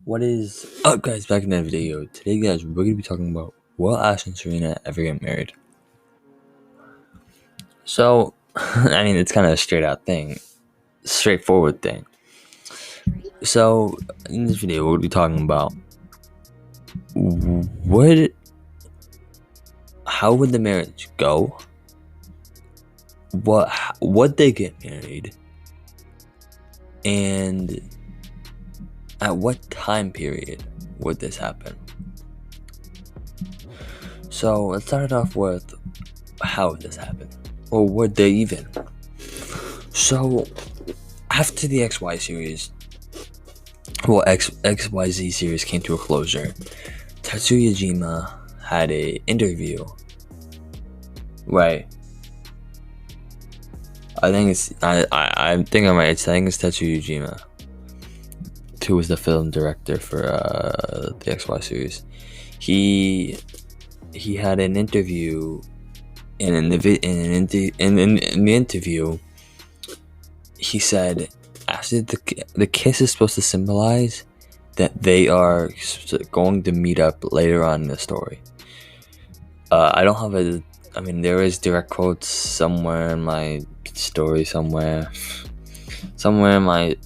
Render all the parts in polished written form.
What is up, guys? Back in that video. Today, guys, we're going to be talking about will Ash and Serena ever get married? So, I mean, it's kind of a straightforward thing. So, in this video, we'll be talking about how would the marriage go? Would they get married? And at what time period would this happen? So let's start it off with how would this happen? Or would they even? So after the XY series, XYZ series came to a closure, Tetsuya Jima had a interview. Right. I think it's I think I'm right. I think it's Tetsuya Jima, who was the film director for the XY series. He had an interview, and in the interview, he said after the kiss is supposed to symbolize that they are going to meet up later on in the story. I don't have there is direct quotes somewhere in my story, somewhere in my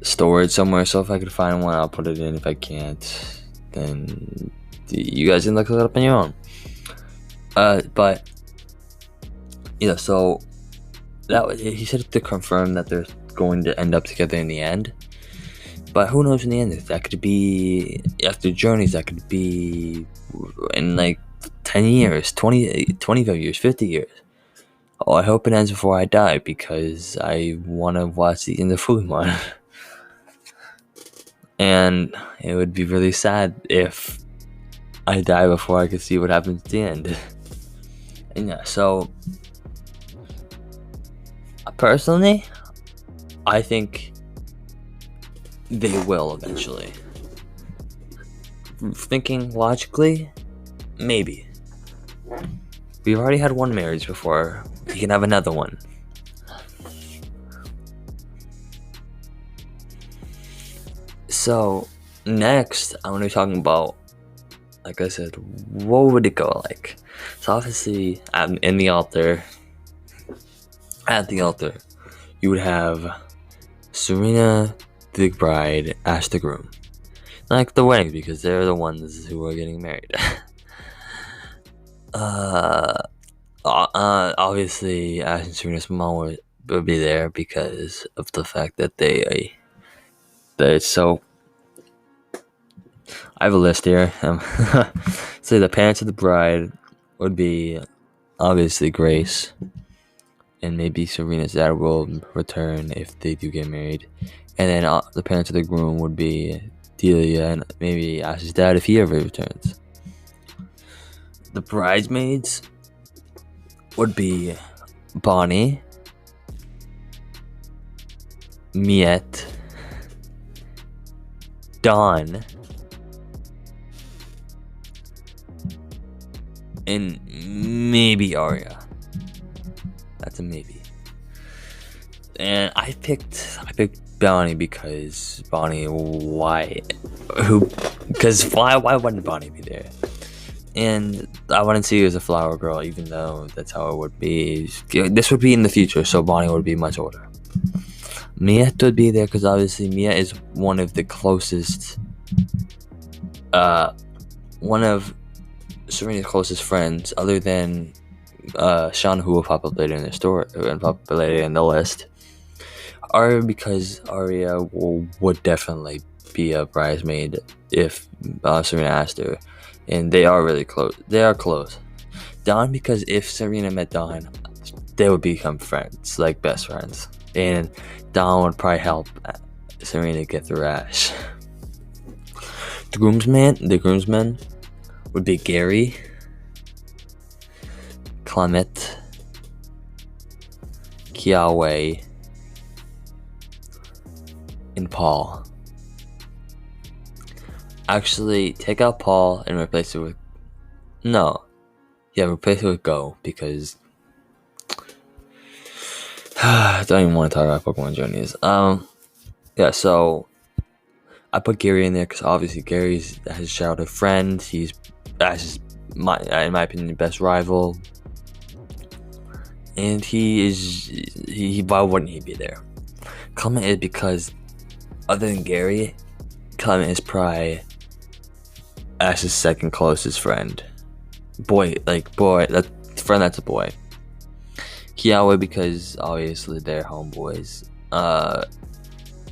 storage somewhere. So if I could find one, I'll put it in. If I can't, then you guys can look it up on your own. But yeah, so he said to confirm that they're going to end up together in the end. But who knows in the end? That could be after journeys. That could be in like 10 years, 25 years, 50 years. Oh, I hope it ends before I die because I want to watch the end of Fully one. And it would be really sad if I die before I could see what happens at the end. And yeah, so personally, I think they will eventually. Thinking logically, maybe. We've already had one marriage before. We can have another one. So, next, I'm going to be talking about, like I said, what would it go like? So, obviously, at the altar, you would have Serena, the bride, Ash, the groom. Like the wedding, because they're the ones who are getting married. Obviously, Ash and Serena's mom would be there because of the fact that so I have a list here. So the parents of the bride would be obviously Grace, and maybe Serena's dad will return if they do get married. And then the parents of the groom would be Delia and maybe Ash's dad if he ever returns. The bridesmaids would be Bonnie, Miette, Dawn, and maybe Arya. That's a maybe. And I picked Bonnie because why wouldn't Bonnie be there? And I wouldn't see her as a flower girl, even though that's how it would be. This would be in the future, so Bonnie would be much older. Mia would be there because obviously Mia is one of the closest, one of Serena's closest friends, other than Sean, who will pop up later in the story and pop up later in the list. Arya, because Arya would definitely be a bridesmaid if Serena asked her. And they are really close. They are close. Dawn, because if Serena met Dawn, they would become friends, like best friends. And Dawn would probably help Serena get through Ash. The groomsmen would be Gary, Clement, Kiawe, and Paul. Actually, take out Paul and replace it with replace it with Go, because I don't even want to talk about Pokemon journeys. So I put Gary in there because obviously Gary's his childhood friend. He's Ash's, in my opinion, best rival, and why wouldn't he be there? Clement is because, other than Gary, Clement is probably Ash's second closest friend. That's a boy. Kiawe because obviously they're homeboys.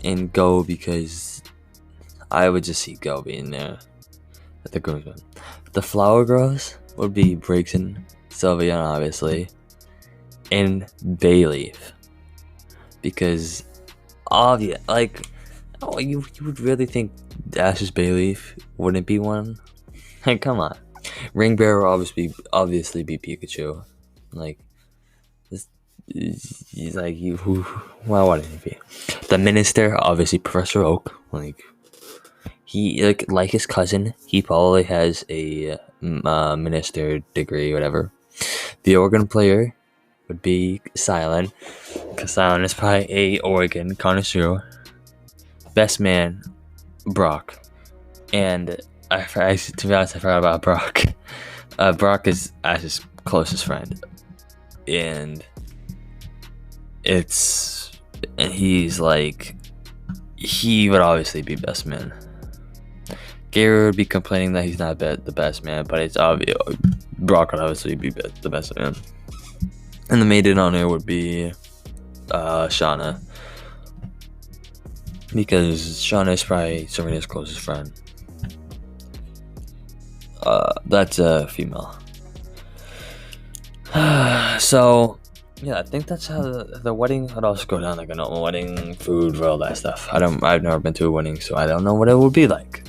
And Go because I would just see Go being there at the groomsmen. The flower girls would be Brigson, Sylvia, obviously, and Bayleaf because you would really think Ash's Bayleaf wouldn't be one? Like, come on. Ring Bearer will obviously be Pikachu. Like, he's like, why wouldn't he be? The Minister, obviously Professor Oak. Like, he like his cousin, he probably has a minister degree, whatever. The organ player would be Silent, because Silent is probably a organ connoisseur. Best man, Brock, and to be honest, I forgot about Brock. Brock is Ash's closest friend, and he would obviously be best man. Gary would be complaining that he's not the best man, but it's obvious Brock would obviously be the best man. And the maid in honor would be Shauna, because Shauna is probably Serena's closest friend. That's a female. So yeah, I think that's how the wedding would also go down, like a normal wedding, food, all that stuff. I've never been to a wedding, so I don't know what it would be like.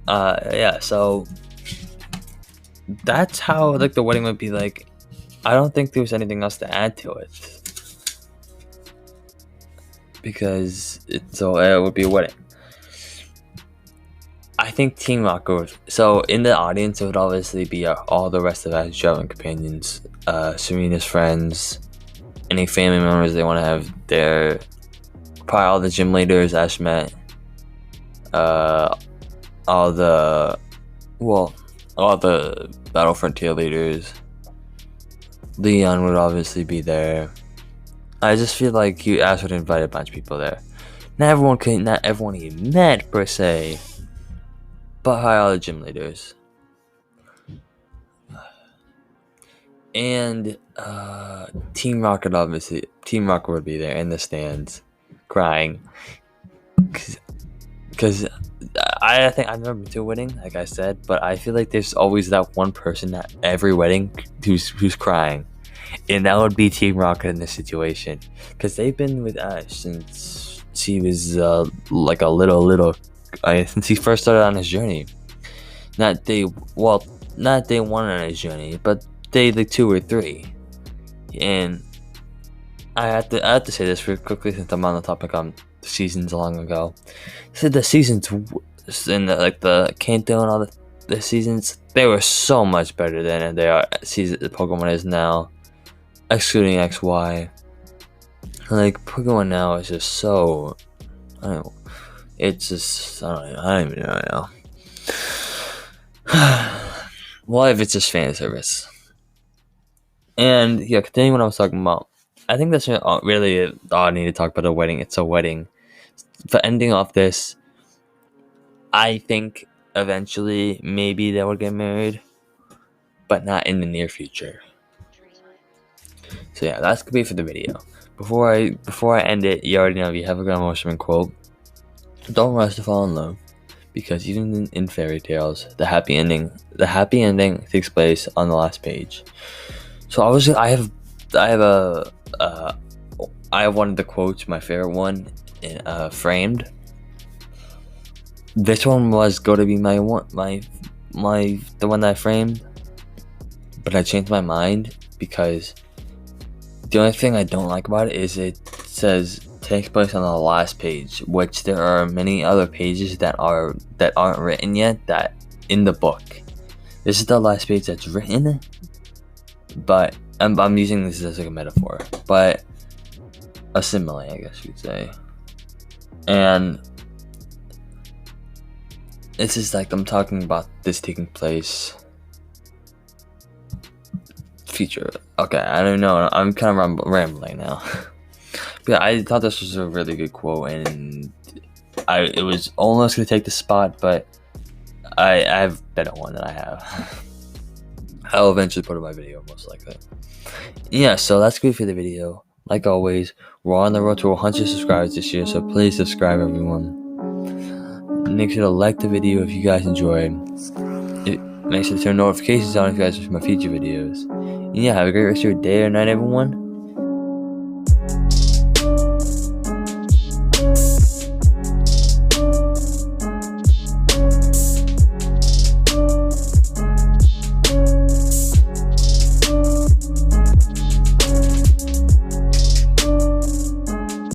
Yeah, so that's how the wedding would be like. I don't think there was anything else to add to it, because it would be a wedding. I think Team Rocket would. So in the audience, it would obviously be all the rest of our traveling companions, Serena's friends, any family members they want to have there. Probably all the gym leaders Ash met. All the Battle Frontier leaders. Leon would obviously be there. I just feel like Ash would invite a bunch of people there. Not everyone he met per se, but hi all the gym leaders. And Team Rocket would be there in the stands, crying, because I think I've never been to a wedding, like I said, but I feel like there's always that one person at every wedding who's crying, and that would be Team Rocket in this situation, because they've been with Ash since he was like a little since he first started on his journey. Not day one on his journey, but day 2 or 3. And I have to say this real quickly since I'm on the topic on the seasons long ago. So the seasons in the Kanto and all the seasons, they were so much better than they are the Pokemon is now, excluding XY. Like, Pokemon now is just so, I don't know, it's just, I don't even know now. Well, if it's just fan service. And yeah, continuing what I was talking about, I think that's really all I need to talk about a wedding. It's a wedding. For ending off this, I think eventually maybe they will get married, but not in the near future. So yeah, that's gonna be for the video. Before I end it, you already know if you have a Grandma Wishman quote, don't rush to fall in love, because even in fairy tales, the happy ending takes place on the last page. So I have one of the quotes, my favorite one, framed. This one was going to be the one that I framed, but I changed my mind because the only thing I don't like about it is it says takes place on the last page, which there are many other pages that aren't written yet that in the book. This is the last page that's written, but I'm using this as like a metaphor, but a simile, I guess you'd say. And This is like I'm talking about this taking place future. Okay, I don't know. I'm kind of rambling now. But yeah, I thought this was a really good quote, and it was almost gonna take the spot, but I have better one that I have. I'll eventually put in my video, most likely. Yeah, so that's good for the video. Like always, we're on the road to 100 subscribers this year, so please subscribe, everyone. Make sure to like the video if you guys enjoyed. Make sure to turn notifications on if you guys watch my future videos. And yeah, have a great rest of your day or night, everyone.